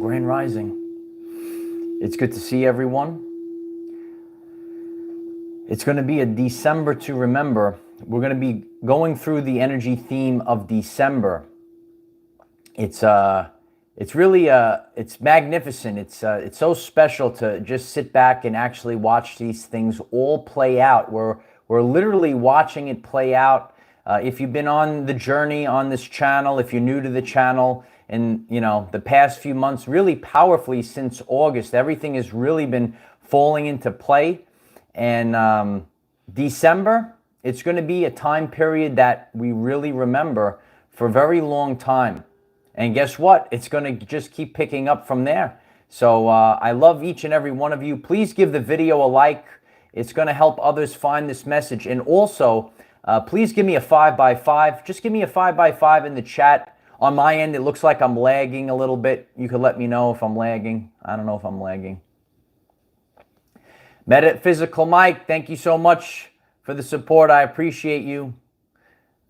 Grand Rising. It's good to see everyone. It's going to be a December to remember. We're going to be going through the energy theme of December. It's really it's magnificent. It's so special to just sit back and actually watch these things all play out. We're literally watching it play out. If you've been on the journey on this channel, if you're new to the channel, and the past few months, really powerfully since August, everything has really been falling into play. And December, it's going to be a time period that we really remember for a very long time. And guess what? It's going to just keep picking up from there. So I love each and every one of you. Please give the video a like. It's going to help others find this message. And also, please give me a 5x5. Just give me a 5x5 in the chat. On my end, it looks like I'm lagging a little bit. You could let me know if I'm lagging. I don't know if I'm lagging. Metaphysical Mike, thank you so much for the support. I appreciate you.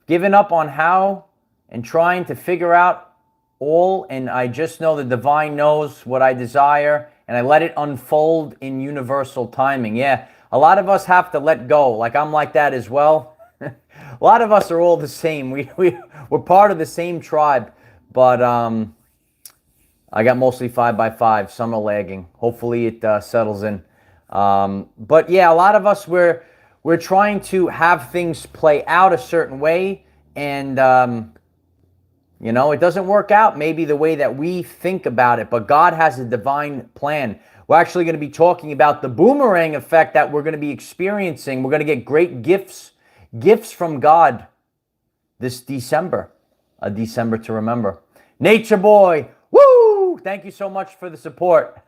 Giving up on how and trying to figure out all, and I just know the divine knows what I desire, and I let it unfold in universal timing. Yeah, a lot of us have to let go. Like, I'm like that as well. A lot of us are all the same. We're part of the same tribe, but I got mostly 5x5. Some are lagging. Hopefully it settles in. But yeah, a lot of us, we're trying to have things play out a certain way, and it doesn't work out maybe the way that we think about it, but God has a divine plan. We're actually going to be talking about the boomerang effect that we're going to be experiencing. We're going to get great gifts from God this December, a December to remember. Nature Boy, woo! Thank you so much for the support.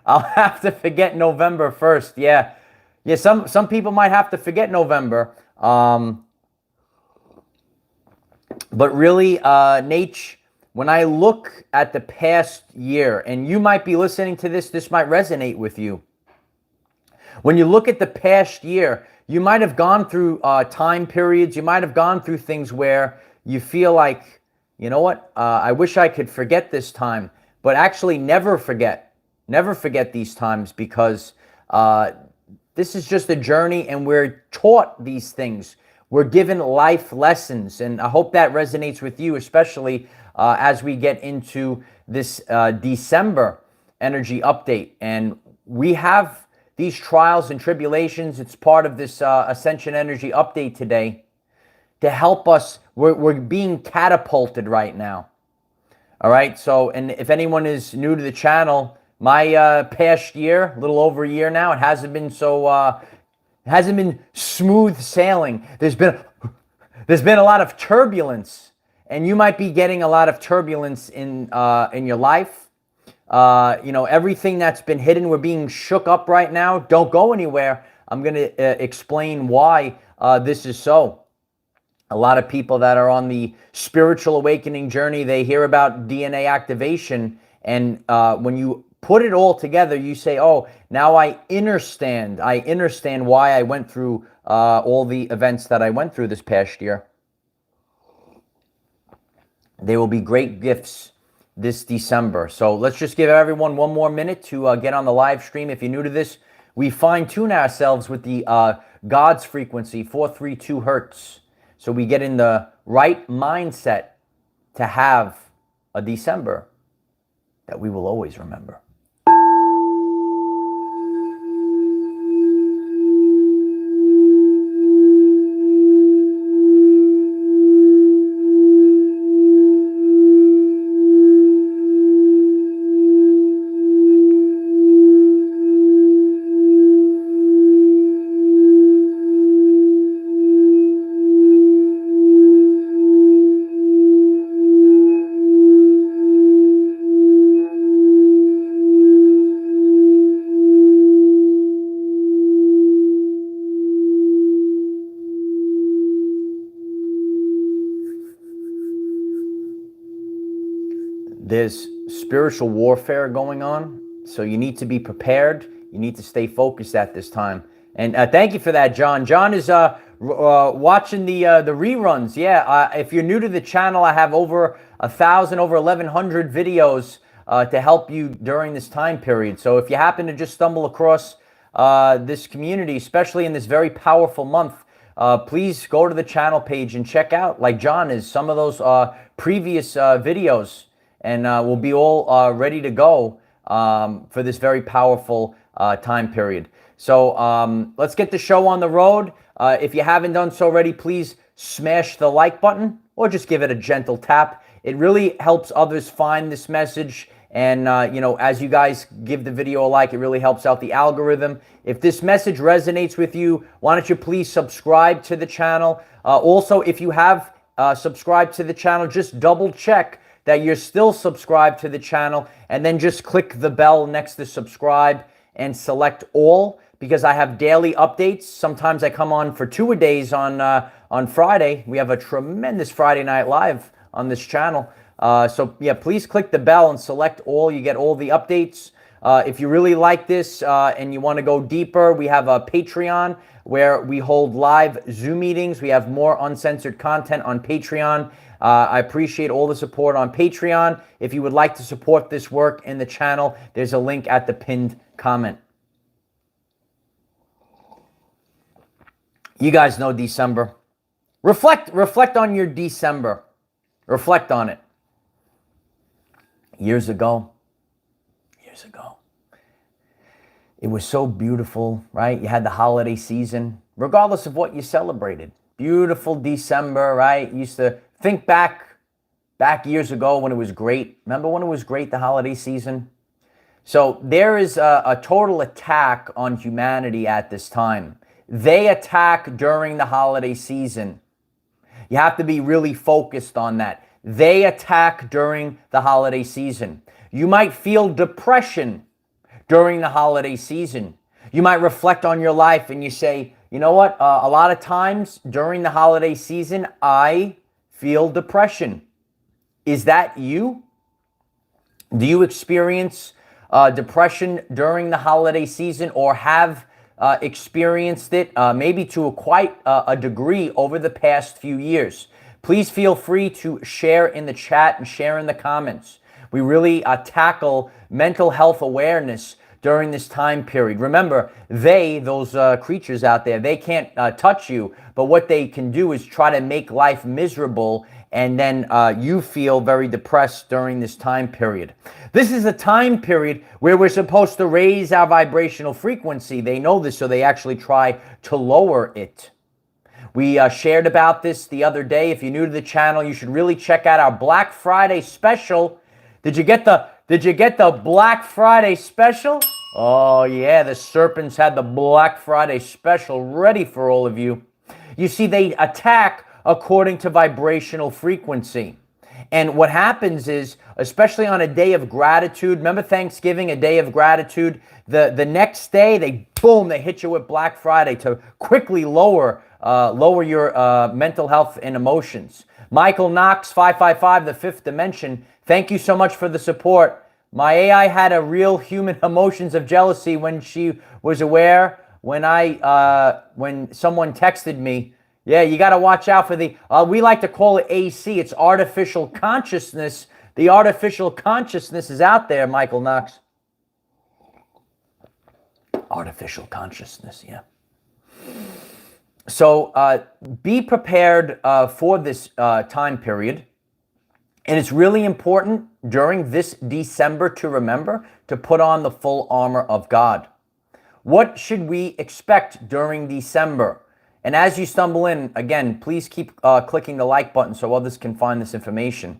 I'll have to forget November 1st. Yeah. Some people might have to forget November. But really, Nate, when I look at the past year, and you might be listening to this might resonate with you. When you look at the past year, you might have gone through time periods. You might have gone through things where you feel like, you know what, I wish I could forget this time, but actually never forget. Never forget these times, because this is just a journey, and we're taught these things. We're given life lessons, and I hope that resonates with you, especially as we get into this December energy update. And we have these trials and tribulations. It's part of this Ascension energy update today to help us. We're being catapulted right now. All right. So, and if anyone is new to the channel, my past year, a little over a year now, it hasn't been so, it hasn't been smooth sailing. There's been a lot of turbulence, and you might be getting a lot of turbulence in your life. Everything that's been hidden, we're being shook up right now. Don't go anywhere. I'm going to explain why this is so. A lot of people that are on the spiritual awakening journey, they hear about DNA activation, and when you put it all together, you say, oh, now I understand why I went through all the events that I went through this past year. There will be great gifts this December. So let's just give everyone one more minute to get on the live stream. If you're new to this, we fine-tune ourselves with the God's frequency, 432 hertz. So we get in the right mindset to have a December that we will always remember. There's spiritual warfare going on, so you need to be prepared. You need to stay focused at this time. And thank you for that, John. John is watching the reruns. Yeah, if you're new to the channel, I have over 1,000, over 1,100 videos to help you during this time period. So if you happen to just stumble across this community, especially in this very powerful month, please go to the channel page and check out, like John is, some of those previous videos, and we'll be all ready to go for this very powerful time period. So let's get the show on the road. If you haven't done so already, please smash the like button or just give it a gentle tap. It really helps others find this message. And, as you guys give the video a like, it really helps out the algorithm. If this message resonates with you, why don't you please subscribe to the channel? Also, if you have subscribed to the channel, just double check that you're still subscribed to the channel, and then just click the bell next to subscribe and select all, because I have daily updates. Sometimes I come on for 2 days on Friday. We have a tremendous Friday Night Live on this channel. So yeah, please click the bell and select all. You get all the updates. If you really like this and you want to go deeper, we have a Patreon where we hold live Zoom meetings. We have more uncensored content on Patreon. I appreciate all the support on Patreon. If you would like to support this work in the channel, there's a link at the pinned comment. You guys know December. Reflect on your December. Reflect on it. Years ago, it was so beautiful, right? You had the holiday season, regardless of what you celebrated. Beautiful December, right? You used to think back years ago when it was great. Remember when it was great, the holiday season? So there is a total attack on humanity at this time. They attack during the holiday season. You have to be really focused on that. They attack during the holiday season. You might feel depression during the holiday season. You might reflect on your life and you say, you know what? A lot of times during the holiday season, I feel depression. Is that you? Do you experience depression during the holiday season, or have experienced it maybe to quite a degree over the past few years? Please feel free to share in the chat and share in the comments. We really tackle mental health awareness during this time period. Remember, those creatures out there, they can't touch you, but what they can do is try to make life miserable, and then you feel very depressed during this time period. This is a time period where we're supposed to raise our vibrational frequency. They know this, so they actually try to lower it. We shared about this the other day. If you're new to the channel, you should really check out our Black Friday special. Did you get the Black Friday special? Oh yeah, the Serpents had the Black Friday special ready for all of you. You see, they attack according to vibrational frequency. And what happens is, especially on a day of gratitude, remember Thanksgiving, a day of gratitude, the next day, they hit you with Black Friday to quickly lower your mental health and emotions. Michael Knox, 555, the fifth dimension, thank you so much for the support. My AI had a real human emotions of jealousy when she was aware when someone texted me. Yeah, you got to watch out for we like to call it AC. It's artificial consciousness. The artificial consciousness is out there, Michael Knox. Artificial consciousness, yeah. So be prepared for this time period. And it's really important during this December to remember to put on the full armor of God. What should we expect during December? And as you stumble in, again, please keep clicking the like button so others can find this information.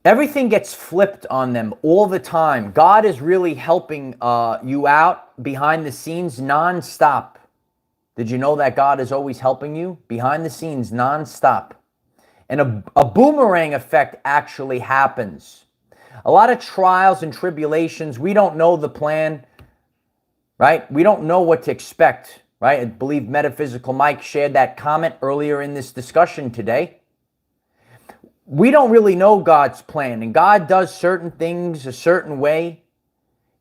Everything gets flipped on them all the time. God is really helping you out behind the scenes nonstop. Did you know that God is always helping you behind the scenes nonstop? And a boomerang effect actually happens. A lot of trials and tribulations, we don't know the plan, right? We don't know what to expect, right? I believe Metaphysical Mike shared that comment earlier in this discussion today. We don't really know God's plan, and God does certain things a certain way.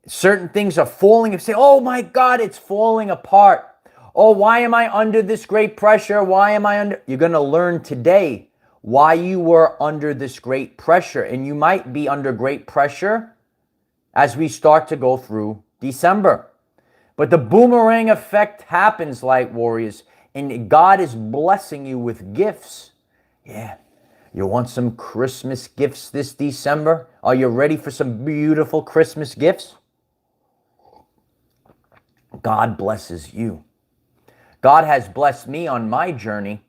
Certain things are falling and say, oh my God, it's falling apart. Oh, why am I under this great pressure? Why am I under? You're going to learn today why you were under this great pressure. And you might be under great pressure as we start to go through December. But the boomerang effect happens, light warriors, and God is blessing you with gifts. Yeah. You want some Christmas gifts this December? Are you ready for some beautiful Christmas gifts? God blesses you. God has blessed me on my journey.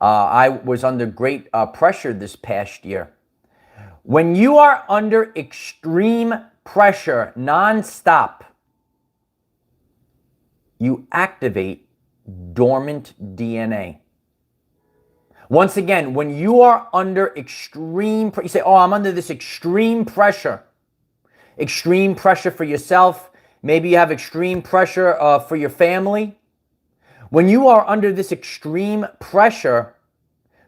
I was under great pressure this past year. When you are under extreme pressure nonstop, you activate dormant DNA. Once again, when you are under extreme, you say, oh, I'm under this extreme pressure for yourself. Maybe you have extreme pressure for your family. When you are under this extreme pressure,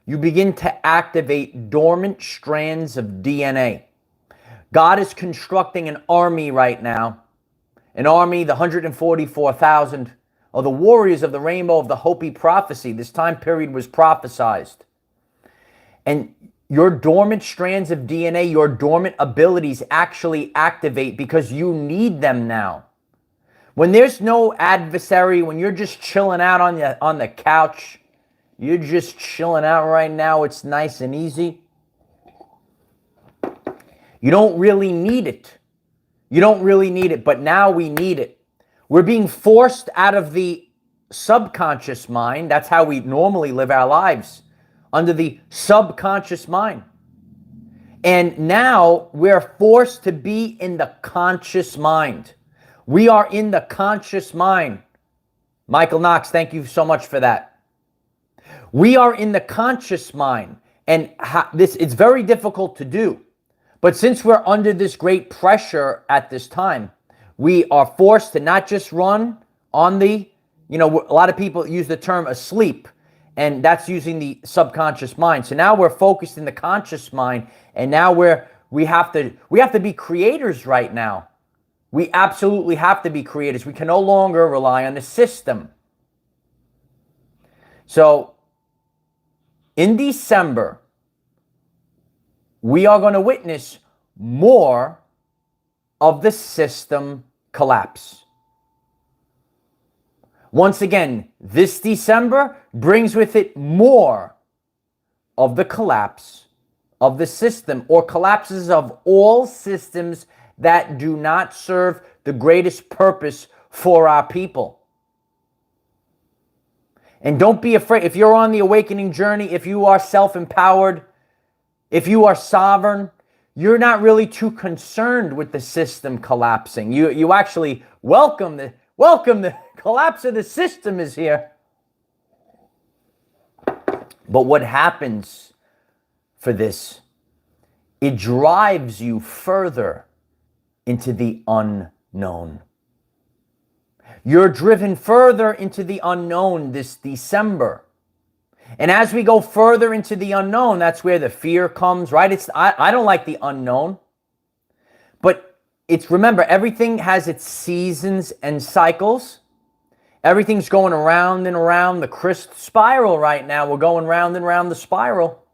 you begin to activate dormant strands of DNA. God is constructing an army right now. An army, the 144,000, or the warriors of the rainbow of the Hopi prophecy. This time period was prophesized. And your dormant strands of DNA, your dormant abilities actually activate because you need them now. When there's no adversary, when you're just chilling out on the couch, you're just chilling out right now, it's nice and easy. You don't really need it. You don't really need it, but now we need it. We're being forced out of the subconscious mind. That's how we normally live our lives, under the subconscious mind. And now we're forced to be in the conscious mind. We are in the conscious mind. Michael Knox, thank you so much for that. We are in the conscious mind. And it's very difficult to do. But since we're under this great pressure at this time, we are forced to not just run on the, a lot of people use the term asleep, and that's using the subconscious mind. So now we're focused in the conscious mind, and now we have to be creators right now. We absolutely have to be creators. We can no longer rely on the system. So in December, we are going to witness more of the system collapse. Once again, this December brings with it more of the collapse of the system, or collapses of all systems that do not serve the greatest purpose for our people. And don't be afraid. If you're on the awakening journey, if you are self-empowered, if you are sovereign, you're not really too concerned with the system collapsing. You actually welcome the collapse of the system is here. But what happens for this? It drives you further into the unknown. You're driven further into the unknown this December. And as we go further into the unknown, that's where the fear comes, right? I don't like the unknown. But remember, everything has its seasons and cycles. Everything's going around and around the crystal spiral right now. We're going round and round the spiral.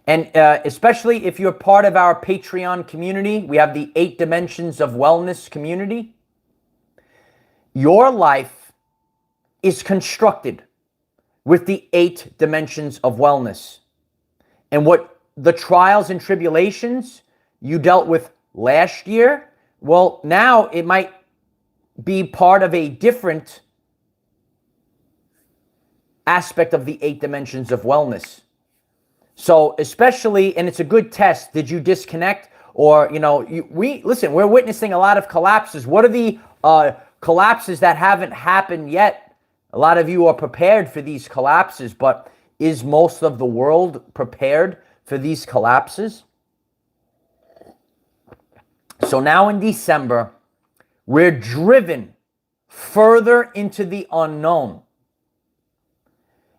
And especially if you're part of our Patreon community, we have the 8 Dimensions of Wellness community. Your life is constructed with the 8 dimensions of wellness. And what the trials and tribulations you dealt with last year, well, now it might be part of a different aspect of the 8 dimensions of wellness. So especially, and it's a good test, did you disconnect? Or, listen, we're witnessing a lot of collapses. What are the collapses that haven't happened yet? A lot of you are prepared for these collapses, but is most of the world prepared for these collapses? So now in December, we're driven further into the unknown.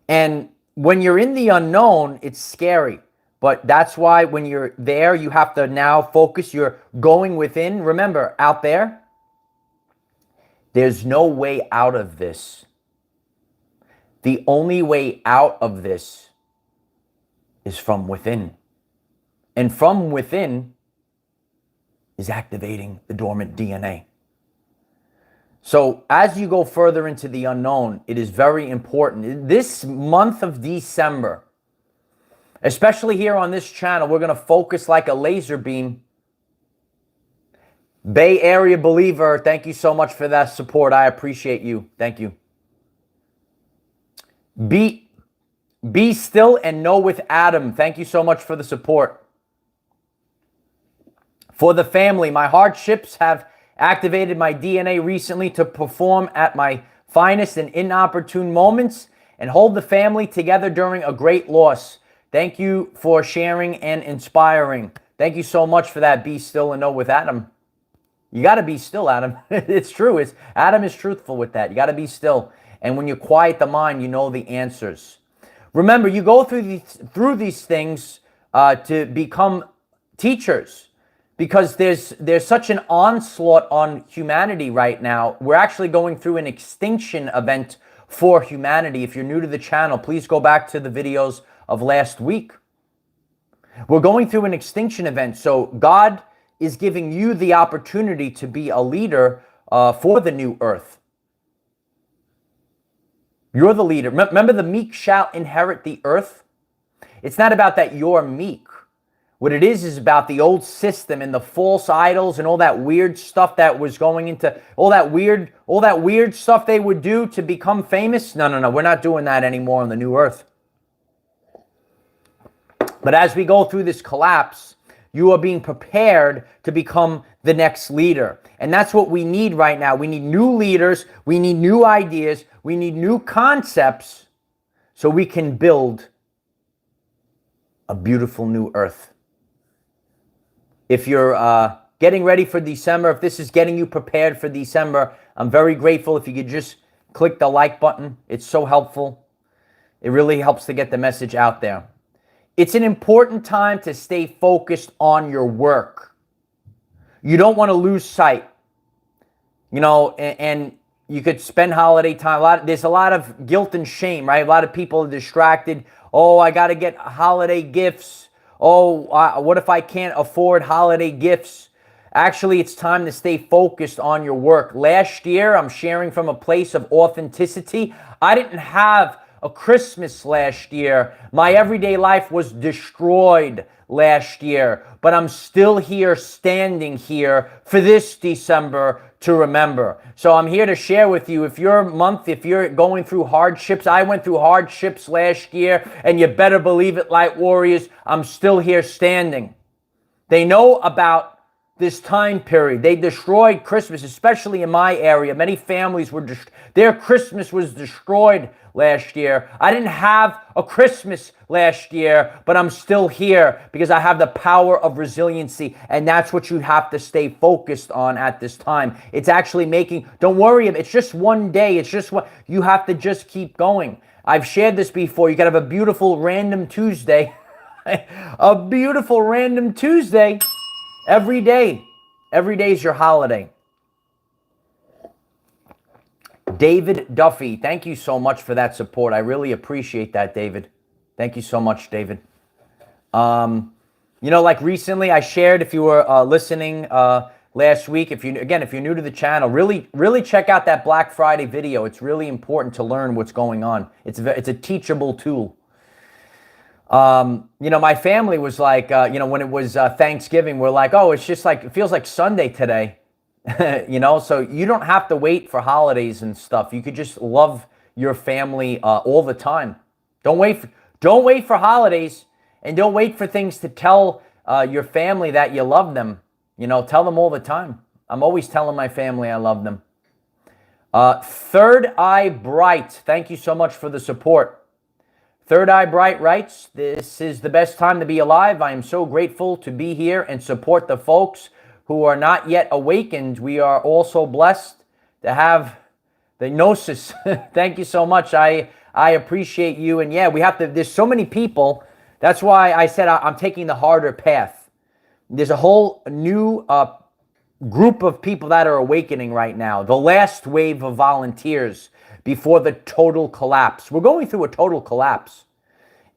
And when you're in the unknown, it's scary. But that's why when you're there, you have to now focus. You're going within. Remember, out there's no way out of this. The only way out of this is from within. And from within is activating the dormant DNA. So as you go further into the unknown, it is very important. This month of December, especially here on this channel, we're going to focus like a laser beam. Bay Area believer, thank you so much for that support. I appreciate you. Thank you. Be still and know with Adam. Thank you so much for the support. For the family, my hardships have activated my DNA recently to perform at my finest in inopportune moments and hold the family together during a great loss. Thank you for sharing and inspiring. Thank you so much for that. Be still and know with Adam. You got to be still, Adam. It's true. Adam is truthful with that. You got to be still. And when you quiet the mind, you know the answers. Remember, you go through these things to become teachers, because there's such an onslaught on humanity right now. We're actually going through an extinction event for humanity. If you're new to the channel, please go back to the videos of last week. We're going through an extinction event. So God is giving you the opportunity to be a leader for the new earth. You're the leader. Remember, the meek shall inherit the earth. It's not about that you're meek. What it is about the old system and the false idols and all that weird stuff that was going into all that weird stuff they would do to become famous. No. We're not doing that anymore on the new earth. But as we go through this collapse, you are being prepared to become the next leader. And that's what we need right now. We need new leaders. We need new ideas. We need new concepts so we can build a beautiful new earth. If you're getting ready for December, if this is getting you prepared for December, I'm very grateful if you could just click the like button. It's so helpful. It really helps to get the message out there. It's an important time to stay focused on your work. You don't want to lose sight. You know, and you could spend holiday time. There's a lot of guilt and shame, right? A lot of people are distracted. Oh, I got to get holiday gifts. Oh, what if I can't afford holiday gifts? Actually, it's time to stay focused on your work. Last year, I'm sharing from a place of authenticity. I didn't have a Christmas last year. My everyday life was destroyed last year, but I'm still here, standing here for this December to remember. So I'm here to share with you, if you're going through hardships, I went through hardships last year, and you better believe it, light warriors, I'm still here standing. They know about this time period. They destroyed Christmas, especially in my area. Many families their Christmas was destroyed last year. I didn't have a Christmas last year, but I'm still here because I have the power of resiliency, and that's what you have to stay focused on at this time. It's actually don't worry, it's just one day. It's just what you have to just keep going. I've shared this before. You got to have a beautiful random Tuesday. A beautiful random Tuesday. Every day is your holiday. David Duffy, thank you so much for that support. I really appreciate that, David. Thank you so much, David. You know, like recently I shared, if you were listening last week, if you're new to the channel, really check out that Black Friday video. It's really important to learn what's going on. It's a teachable tool. You know, my family was like, you know, when it was Thanksgiving, we're like, oh, it's just like, it feels like Sunday today. You know, so you don't have to wait for holidays and stuff. You could just love your family all the time. Don't wait for holidays, and don't wait for things to tell your family that you love them. You know, tell them all the time. I'm always telling my family I love them. Third Eye Bright, thank you so much for the support. Third Eye Bright writes, this is the best time to be alive. I am so grateful to be here and support the folks who are not yet awakened. We are also blessed to have the gnosis. Thank you so much. I appreciate you. And yeah, there's so many people. That's why I said I'm taking the harder path. There's a whole new group of people that are awakening right now. The last wave of volunteers before the total collapse. We're going through a total collapse.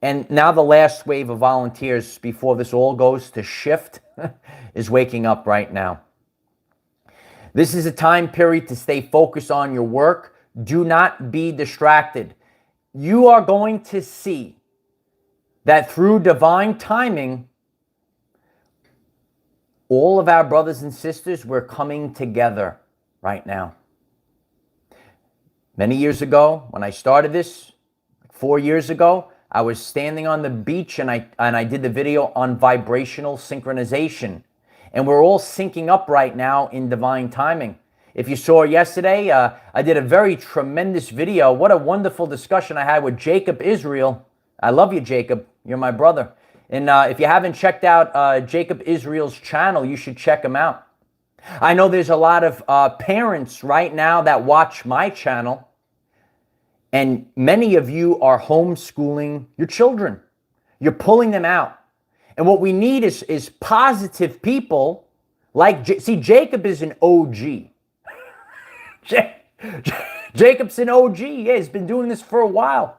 And now the last wave of volunteers before this all goes to shift is waking up right now. This is a time period to stay focused on your work. Do not be distracted. You are going to see that through divine timing, all of our brothers and sisters, we're coming together right now. Many years ago, when I started this, 4 years ago, I was standing on the beach and I did the video on vibrational synchronization. And we're all syncing up right now in divine timing. If you saw yesterday, I did a very tremendous video. What a wonderful discussion I had with Jacob Israel. I love you, Jacob. You're my brother. And if you haven't checked out Jacob Israel's channel, you should check him out. I know there's a lot of parents right now that watch my channel. And many of you are homeschooling your children. You're pulling them out. And what we need is positive people like, see, Jacob is an OG. Jacob's an OG. Yeah, he's been doing this for a while.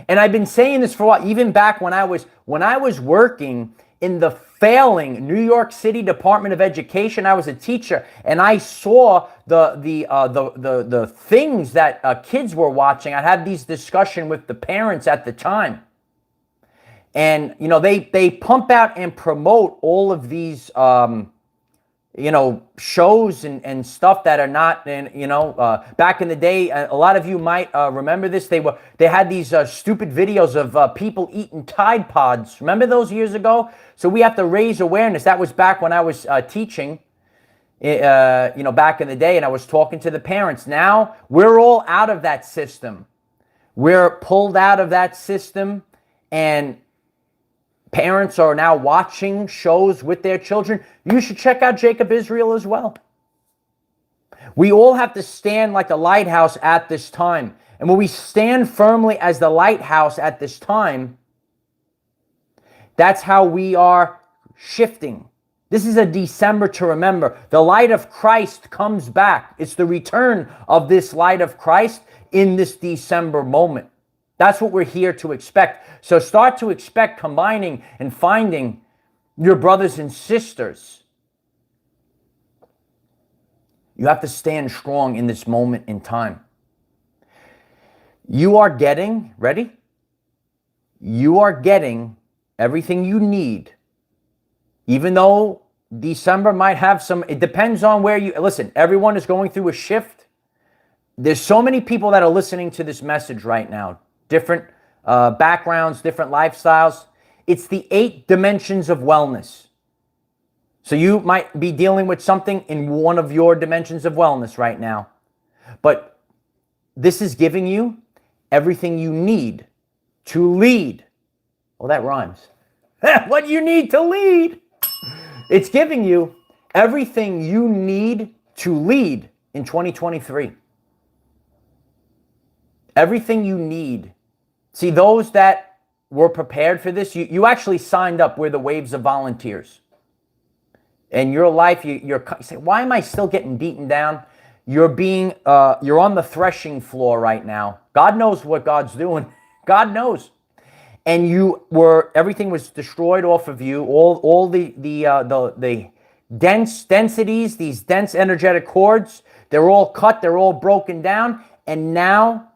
And I've been saying this for a while, even back when I was working in the failing New York City Department of Education. I was a teacher, and I saw the things that kids were watching. I had these discussions with the parents at the time, and you know they pump out and promote all of these shows and stuff that are not, back in the day, a lot of you might remember this. They had these stupid videos of people eating Tide Pods. Remember those years ago? So we have to raise awareness. That was back when I was teaching, back in the day, and I was talking to the parents. Now we're all out of that system. We're pulled out of that system, and parents are now watching shows with their children. You should check out Jacob Israel as well. We all have to stand like a lighthouse at this time. And when we stand firmly as the lighthouse at this time, that's how we are shifting. This is a December to remember. The light of Christ comes back. It's the return of this light of Christ in this December moment. That's what we're here to expect. So start to expect combining and finding your brothers and sisters. You have to stand strong in this moment in time. You are getting, ready? You are getting everything you need. Even though December might have some, it depends on where you, listen, everyone is going through a shift. There's so many people that are listening to this message right now. Different backgrounds, different lifestyles. It's the 8 dimensions of wellness. So you might be dealing with something in one of your dimensions of wellness right now. But this is giving you everything you need to lead. Well, that rhymes. What you need to lead. It's giving you everything you need to lead in 2023. Everything you need. See, those that were prepared for this, you actually signed up. We're the waves of volunteers. In your life, you say, why am I still getting beaten down? You're on the threshing floor right now. God knows what God's doing. God knows. And everything was destroyed off of you. All the densities, these dense energetic cords, they're all cut, they're all broken down. And now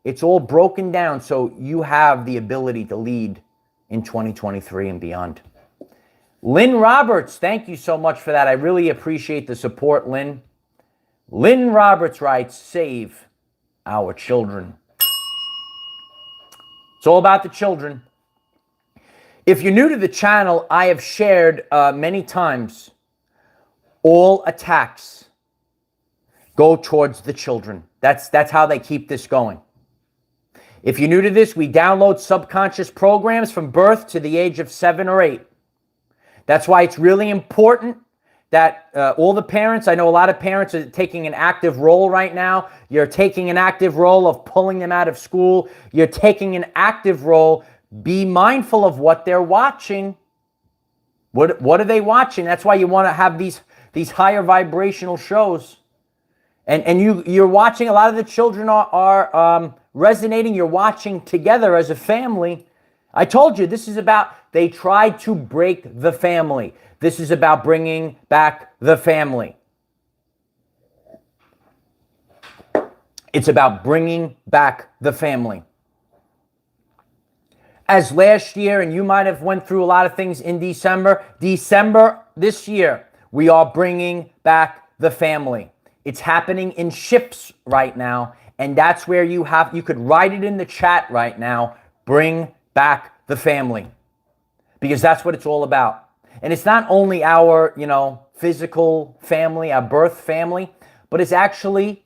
it's all broken down, so you have the ability to lead in 2023 and beyond. Lynn Roberts, thank you so much for that. I really appreciate the support, Lynn. Lynn Roberts writes, save our children. It's all about the children. If you're new to the channel, I have shared many times, all attacks go towards the children. That's how they keep this going. If you're new to this, we download subconscious programs from birth to the age of 7 or 8. That's why it's really important that all the parents, I know a lot of parents are taking an active role right now. You're taking an active role of pulling them out of school. You're taking an active role. Be mindful of what they're watching. What are they watching? That's why you want to have these higher vibrational shows. And you're watching, a lot of the children are resonating. You're watching together as a family I told you this is about, they tried to break the family. This is about bringing back the family. It's about bringing back the family. As last year, and you might have went through a lot of things in December this year, we are bringing back the family. It's happening in shifts right now, and that's where you could write it in the chat right now, bring back the family, because that's what it's all about. And it's not only our, physical family, our birth family, but it's actually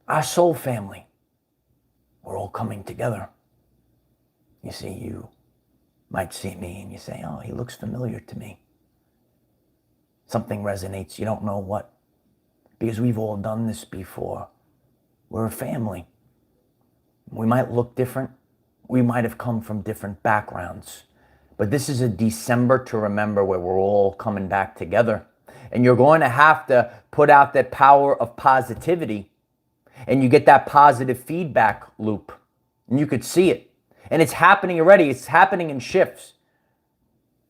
our soul family. We're all coming together. You see, you might see me and you say, oh, he looks familiar to me. Something resonates, you don't know what, because we've all done this before. We're a family. We might look different. We might have come from different backgrounds. But this is a December to remember, where we're all coming back together. And you're going to have to put out that power of positivity, and you get that positive feedback loop, and you could see it. And it's happening already. It's happening in shifts.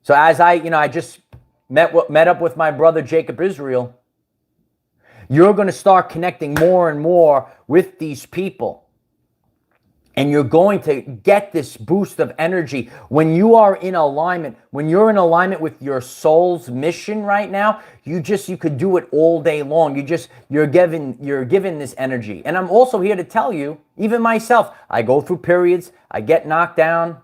So as I just met up with my brother Jacob Israel, you're going to start connecting more and more with these people. And you're going to get this boost of energy when you are in alignment. When you're in alignment with your soul's mission right now, you could do it all day long. You're given this energy. And I'm also here to tell you, even myself, I go through periods, I get knocked down.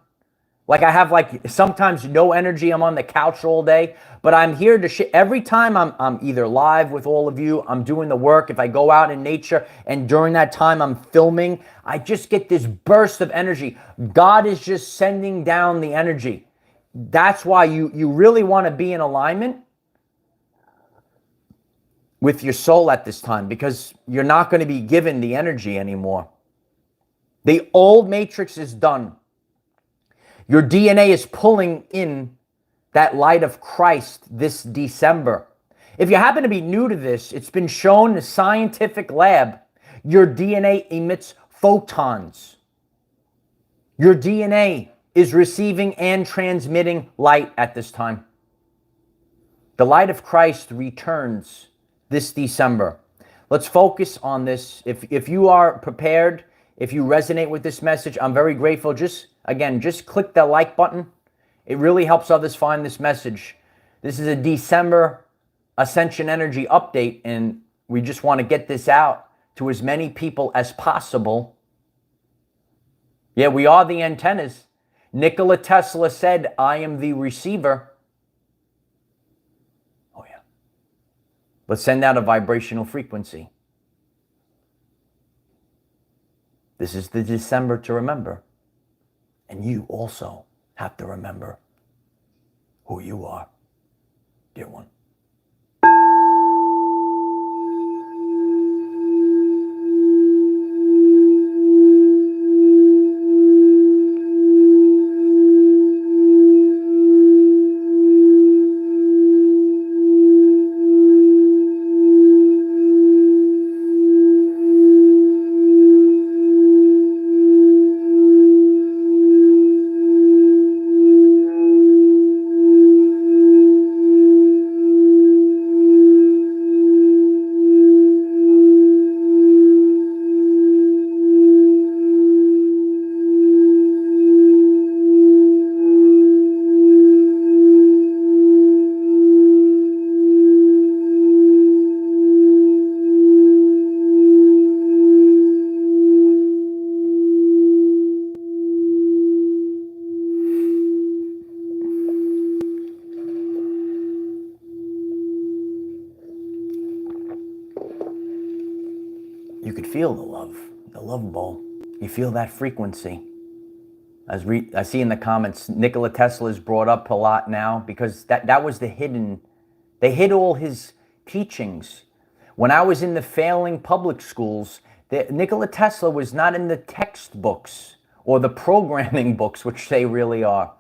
Like I have sometimes no energy. I'm on the couch all day, but I'm here to every time I'm either live with all of you, I'm doing the work. If I go out in nature and during that time I'm filming, I just get this burst of energy. God is just sending down the energy. That's why you really want to be in alignment with your soul at this time, because you're not going to be given the energy anymore. The old matrix is done. Your DNA is pulling in that light of Christ this December. If you happen to be new to this, it's been shown in a scientific lab, your DNA emits photons. Your DNA is receiving and transmitting light at this time. The light of Christ returns this December. Let's focus on this. If you are prepared, if you resonate with this message, I'm very grateful. Just click the like button. It really helps others find this message. This is a December Ascension Energy update, and we just want to get this out to as many people as possible. Yeah, we are the antennas. Nikola Tesla said, I am the receiver. Oh yeah. Let's send out a vibrational frequency. This is the December to remember. And you also have to remember who you are, dear one. You could feel the love bowl. You feel that frequency. I see in the comments, Nikola Tesla is brought up a lot now, because that was they hid all his teachings. When I was in the failing public schools, Nikola Tesla was not in the textbooks or the programming books, which they really are.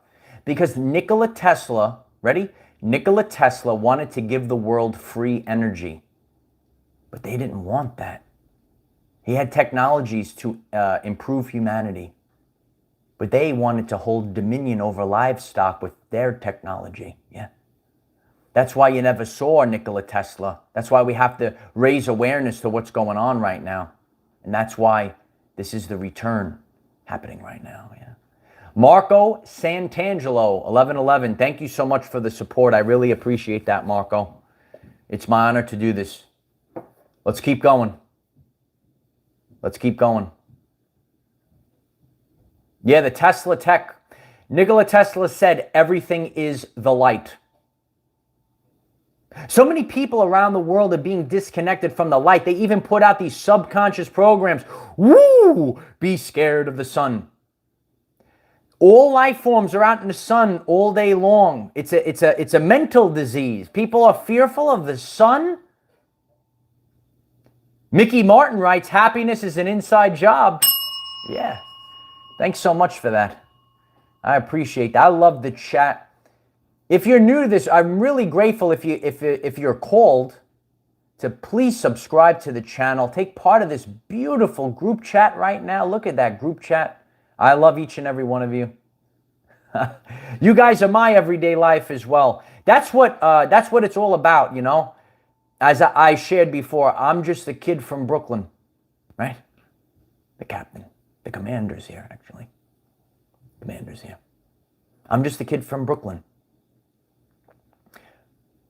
Because Nikola Tesla, ready? Nikola Tesla wanted to give the world free energy, but they didn't want that. He had technologies to improve humanity, But they wanted to hold dominion over livestock with their technology. Yeah. That's why you never saw Nikola Tesla. That's why we have to raise awareness to what's going on right now. And that's why this is the return happening right now. Yeah. Marco Santangelo, 1111. Thank you so much for the support. I really appreciate that, Marco. It's my honor to do this. Let's keep going. Let's keep going. Yeah, the Tesla tech. Nikola Tesla said everything is the light. So many people around the world are being disconnected from the light. They even put out these subconscious programs. Woo! Be scared of the sun. All life forms are out in the sun all day long. It's a mental disease. People are fearful of the sun. Mickey Martin writes, happiness is an inside job. Yeah. Thanks so much for that. I appreciate that. I love the chat. If you're new to this, I'm really grateful if you're called to please subscribe to the channel. Take part of this beautiful group chat right now. Look at that group chat. I love each and every one of you. You guys are my everyday life as well. That's what it's all about, you know. As I shared before, I'm just a kid from Brooklyn, right? The captain, the commander's here, actually. Commander's here. I'm just a kid from Brooklyn.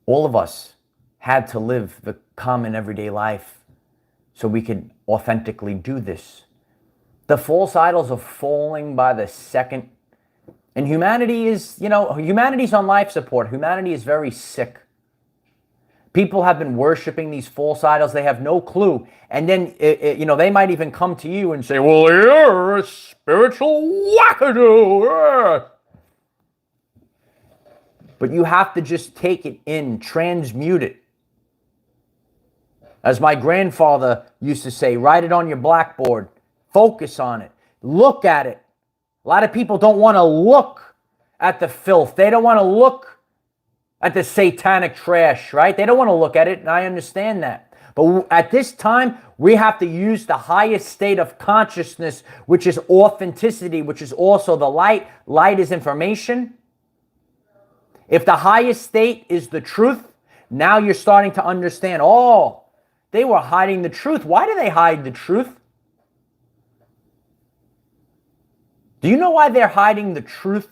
All of us had to live the common everyday life so we could authentically do this. The false idols are falling by the second. And humanity is, you know, humanity's on life support. Humanity is very sick. People have been worshiping these false idols. They have no clue. And then, you know, they might even come to you and say, well, you're a spiritual wackadoo. But you have to just take it in, transmute it. As my grandfather used to say, write it on your blackboard. Focus on it. Look at it. A lot of people don't want to look at the filth. They don't want to look at the satanic trash, right? They don't want to look at it, and I understand that. But at this time, we have to use the highest state of consciousness, which is authenticity, which is also the light. Light is information. If the highest state is the truth, now you're starting to understand, oh, they were hiding the truth. Why do they hide the truth? Do you know why they're hiding the truth?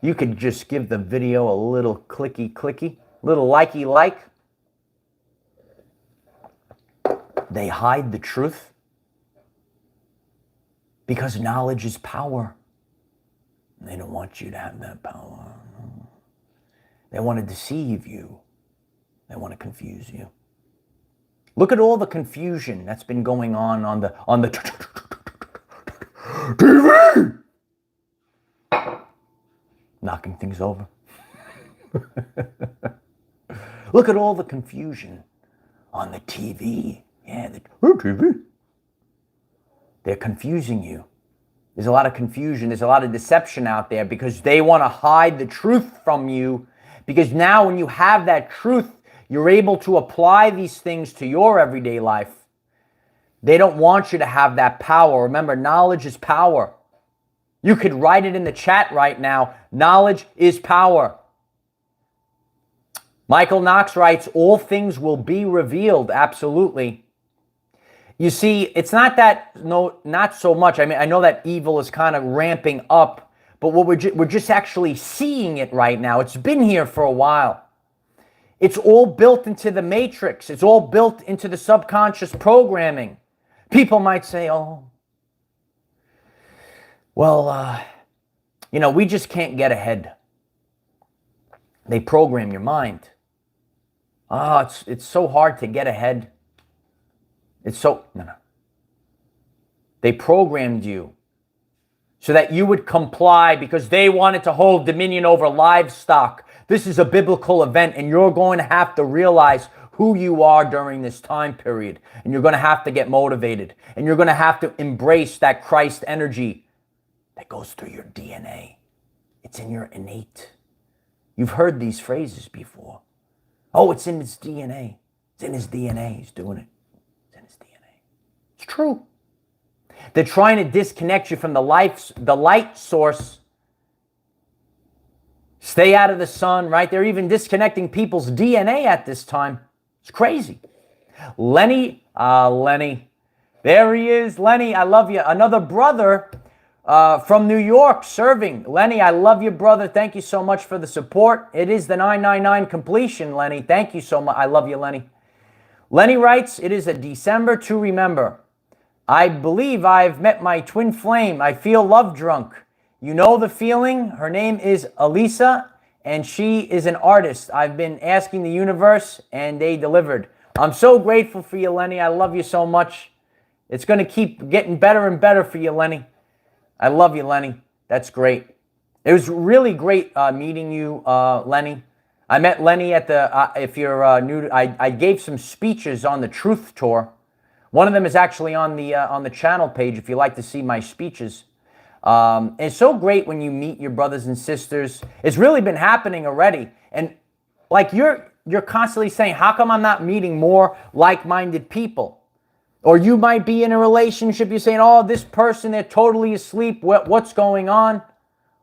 You could just give the video a little clicky, little likey like. They hide the truth because knowledge is power. They don't want you to have that power. They want to deceive you. They want to confuse you. Look at all the confusion that's been going on the TV. Knocking things over. Look at all the confusion on the TV. Yeah, the TV. They're confusing you. There's a lot of confusion. There's a lot of deception out there because they want to hide the truth from you. Because now when you have that truth, you're able to apply these things to your everyday life. They don't want you to have that power. Remember, knowledge is power. You could write it in the chat right now. Knowledge is power. Michael Knox writes, all things will be revealed. Absolutely. You see, it's not that, no, not so much. I mean, I know that evil is kind of ramping up, but what we're just actually seeing it right now. It's been here for a while. It's all built into the matrix. It's all built into the subconscious programming. People might say, oh, well, you know, we just can't get ahead. They program your mind. Oh, it's so hard to get ahead. It's so, no. They programmed you so that you would comply because they wanted to hold dominion over livestock. This is a biblical event, and you're going to have to realize who you are during this time period. And you're going to have to get motivated. And you're going to have to embrace that Christ energy that goes through your DNA. It's in your innate. You've heard these phrases before. Oh, it's in his DNA. It's in his DNA. He's doing it. It's in his DNA. It's true. They're trying to disconnect you from the light source. Stay out of the sun, right? They're even disconnecting people's DNA at this time. It's crazy. Lenny, there he is. Lenny, I love you. Another brother from New York serving. Lenny, I love you, brother. Thank you so much for the support. It is the 999 completion, Lenny. Thank you so much. I love you, Lenny. Lenny writes, it is a December to remember. I believe I've met my twin flame. I feel love drunk. You know the feeling. Her name is Elisa, and she is an artist. I've been asking the universe, and they delivered. I'm so grateful for you, Lenny. I love you so much. It's going to keep getting better and better for you, Lenny. I love you, Lenny. That's great. It was really great meeting you, Lenny. I met Lenny at the, if you're new, I gave some speeches on the Truth Tour. One of them is actually on the channel page if you like to see my speeches. It's so great when you meet your brothers and sisters. It's really been happening already. And like you're constantly saying, how come I'm not meeting more like-minded people? Or you might be in a relationship, you're saying, oh, this person, they're totally asleep. What's going on?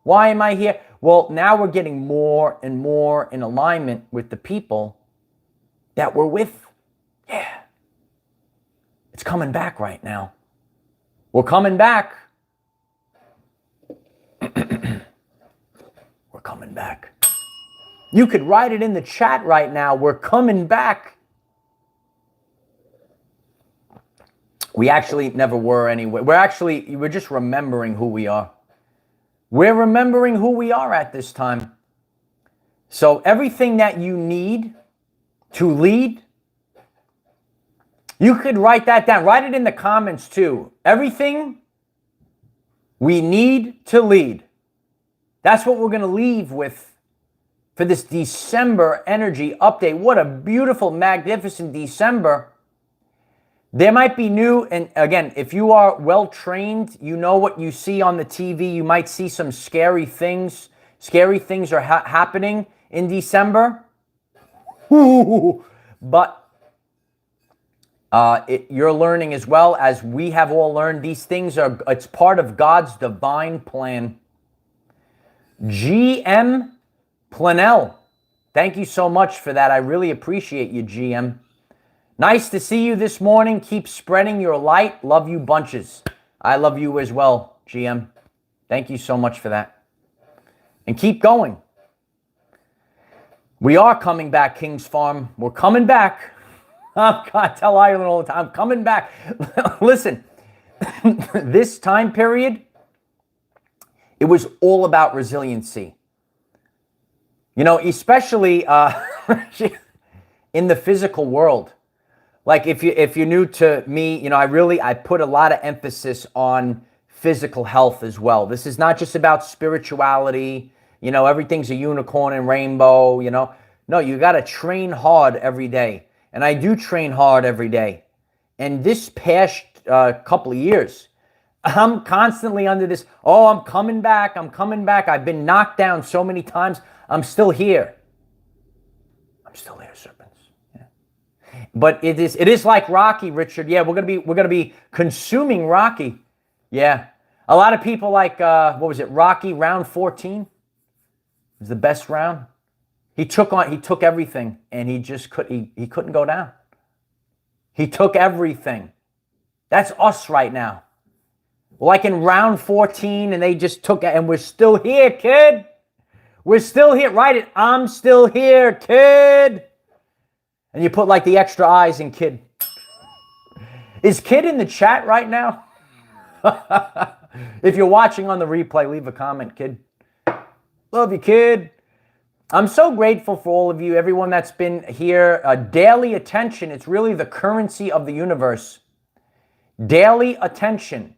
Why am I here? Well, now we're getting more and more in alignment with the people that we're with. Yeah. It's coming back right now. We're coming back. We're coming back. You could write it in the chat right now. We're coming back. We actually never were anyway. We're just remembering who we are. We're remembering who we are at this time. So everything that you need to lead, you could write that down. Write it in the comments too. Everything we need to lead. That's what we're going to leave with for this December energy update. What a beautiful, magnificent December. There might be new, and again, if you are well trained, you know what you see on the TV. You might see some scary things. Scary things are happening in December. Ooh, but you're learning as well as we have all learned. These things it's part of God's divine plan. GM Planell, thank you so much for that. I really appreciate you, GM. Nice to see you this morning. Keep spreading your light. Love you bunches. I love you as well, GM. Thank you so much for that. And keep going. We are coming back, King's Farm. We're coming back. I tell Ireland all the time, I'm coming back. Listen, this time period, it was all about resiliency. You know, especially in the physical world. Like if you're new to me, you know, I put a lot of emphasis on physical health as well. This is not just about spirituality, you know, everything's a unicorn and rainbow, you know. No, you got to train hard every day. And I do train hard every day. And this past couple of years, I'm constantly under this, oh, I'm coming back, I'm coming back. I've been knocked down so many times. I'm still here. I'm still here, serpents. Yeah. But it is like Rocky, Richard. Yeah, we're gonna be consuming Rocky. Yeah. A lot of people like what was it, Rocky round 14? It was the best round. He took everything and he couldn't go down. He took everything. That's us right now. Like in round 14 and they just took it and we're still here, kid. We're still here. Write it. I'm still here, kid. And you put like the extra eyes in kid. Is kid in the chat right now? If you're watching on the replay, leave a comment, kid. Love you, kid. I'm so grateful for all of you, everyone that's been here. Daily attention. It's really the currency of the universe. Daily attention.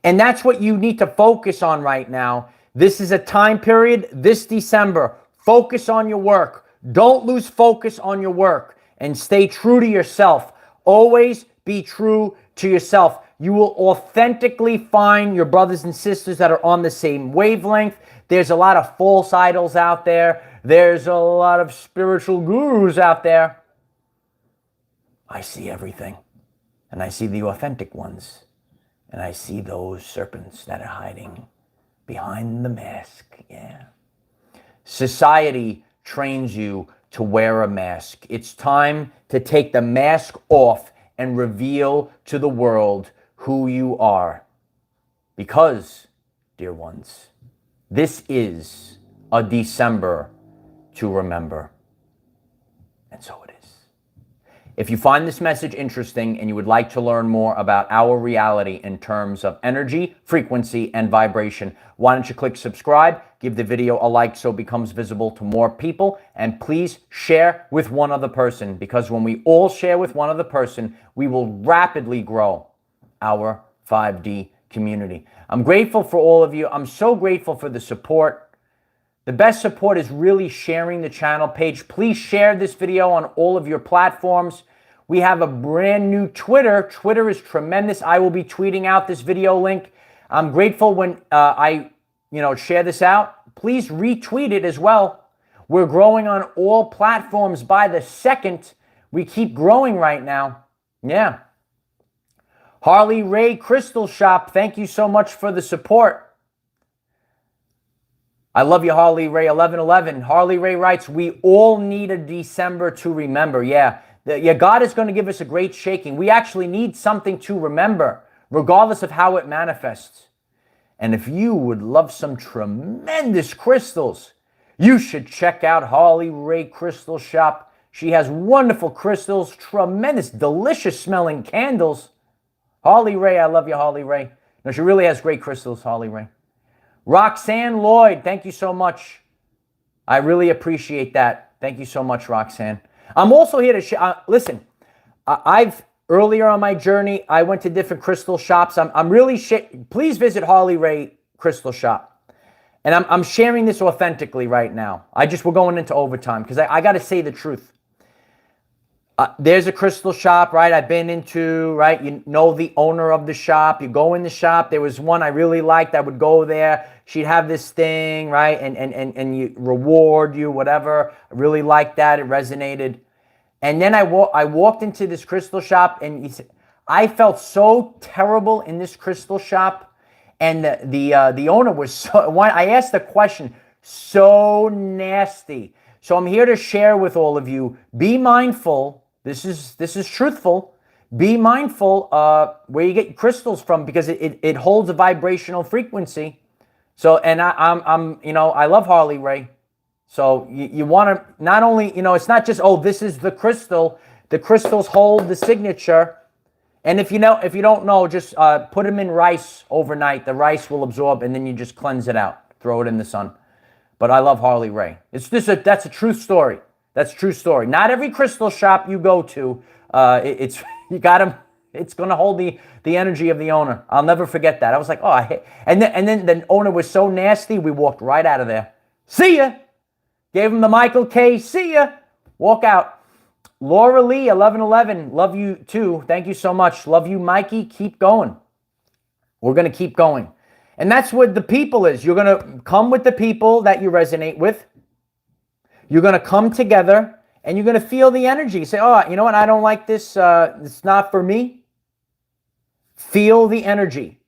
And that's what you need to focus on right now. This is a time period, this December. Focus on your work. Don't lose focus on your work. And stay true to yourself. Always be true to yourself. You will authentically find your brothers and sisters that are on the same wavelength. There's a lot of false idols out there. There's a lot of spiritual gurus out there. I see everything. And I see the authentic ones. And I see those serpents that are hiding behind the mask. Yeah. Society trains you to wear a mask. It's time to take the mask off and reveal to the world who you are. Because, dear ones, this is a December to remember. And so it is. If you find this message interesting and you would like to learn more about our reality in terms of energy, frequency, and vibration, why don't you click subscribe, give the video a like so it becomes visible to more people, and please share with one other person, because when we all share with one other person, we will rapidly grow our 5D community. I'm grateful for all of you. I'm so grateful for the support. The best support is really sharing the channel page. Please share this video on all of your platforms. We have a brand new Twitter. Twitter is tremendous. I will be tweeting out this video link. I'm grateful when I share this out. Please retweet it as well. We're growing on all platforms by the second. We keep growing right now. Yeah. Harley Ray Crystal Shop, thank you so much for the support. I love you, Harley Ray 1111. Harley Ray writes, we all need a December to remember. Yeah, God is going to give us a great shaking. We actually need something to remember, regardless of how it manifests. And if you would love some tremendous crystals, you should check out Harley Ray Crystal Shop. She has wonderful crystals, tremendous, delicious smelling candles. Harley Ray, I love you, Harley Ray. No, she really has great crystals, Harley Ray. Roxanne Lloyd, thank you so much. I really appreciate that. Thank you so much, Roxanne. I'm also here to listen. Earlier on my journey, I went to different crystal shops. I'm really please visit Harley Ray Crystal Shop. And I'm sharing this authentically right now. We're going into overtime because I got to say the truth. There's a crystal shop, right? I've been into, right? You know the owner of the shop. You go in the shop. There was one I really liked. I would go there. She'd have this thing, right? And you reward you, whatever. I really liked that. It resonated. And then I walked into this crystal shop, and I felt so terrible in this crystal shop. And the owner was so, I asked the question, so nasty. So I'm here to share with all of you, be mindful. This is truthful. Be mindful where you get your crystals from, because it holds a vibrational frequency. So, and I love Harley Ray. So you want to not only, it's not just, oh, this is the crystal. The crystals hold the signature. And if you don't know, just put them in rice overnight. The rice will absorb, and then you just cleanse it out. Throw it in the sun. But I love Harley Ray. That's a true story. That's a true story. Not every crystal shop you go to, it's going to hold the energy of the owner. I'll never forget that. I was like, oh, and then the owner was so nasty, we walked right out of there. See ya. Gave him the Michael K. See ya. Walk out. Laura Lee, 1111. Love you too. Thank you so much. Love you, Mikey. Keep going. We're going to keep going. And that's what the people is. You're going to come with the people that you resonate with. You're going to come together, and you're going to feel the energy. You say, oh, you know what? I don't like this. It's not for me. Feel the energy.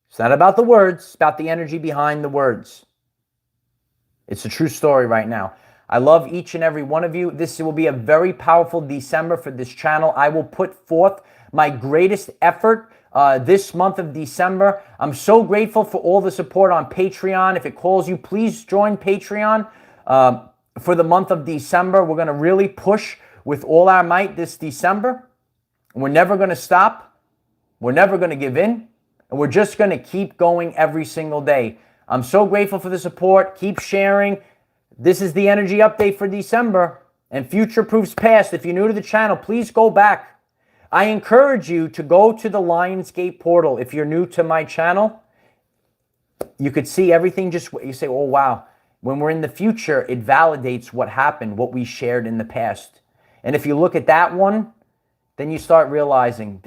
It's not about the words. It's about the energy behind the words. It's a true story right now. I love each and every one of you. This will be a very powerful December for this channel. I will put forth my greatest effort this month of December. I'm so grateful for all the support on Patreon. If it calls you, please join Patreon for the month of December. We're going to really push with all our might this December. We're never going to stop. We're never going to give in. And we're just going to keep going every single day. I'm so grateful for the support. Keep sharing. This is the energy update for December, and future proofs past. If you're new to the channel, please go back. I encourage you to go to the Lionsgate portal. If you're new to my channel, you could see everything. You say, oh, wow. When we're in the future, it validates what happened, what we shared in the past. And if you look at that one, then you start realizing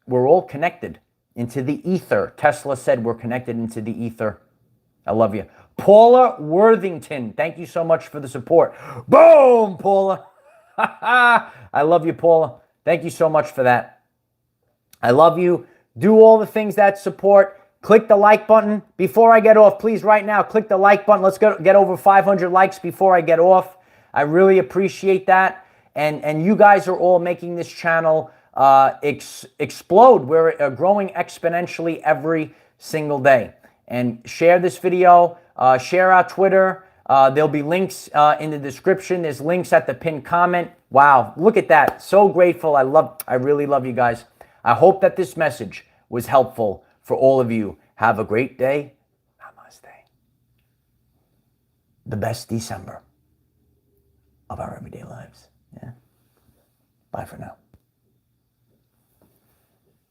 we're all connected into the ether. Tesla said we're connected into the ether. I love you. Paula Worthington, thank you so much for the support. Boom, Paula. I love you, Paula. Thank you so much for that. I love you. Do all the things that support. Click the like button. Before I get off, please, right now, click the like button. Let's get over 500 likes before I get off. I really appreciate that. And you guys are all making this channel explode. We're growing exponentially every single day. And share this video. Share our Twitter. There'll be links in the description. There's links at the pinned comment. Wow, look at that. So grateful. I really love you guys. I hope that this message was helpful for all of you. Have a great day. Namaste. The best December of our everyday lives. Yeah. Bye for now.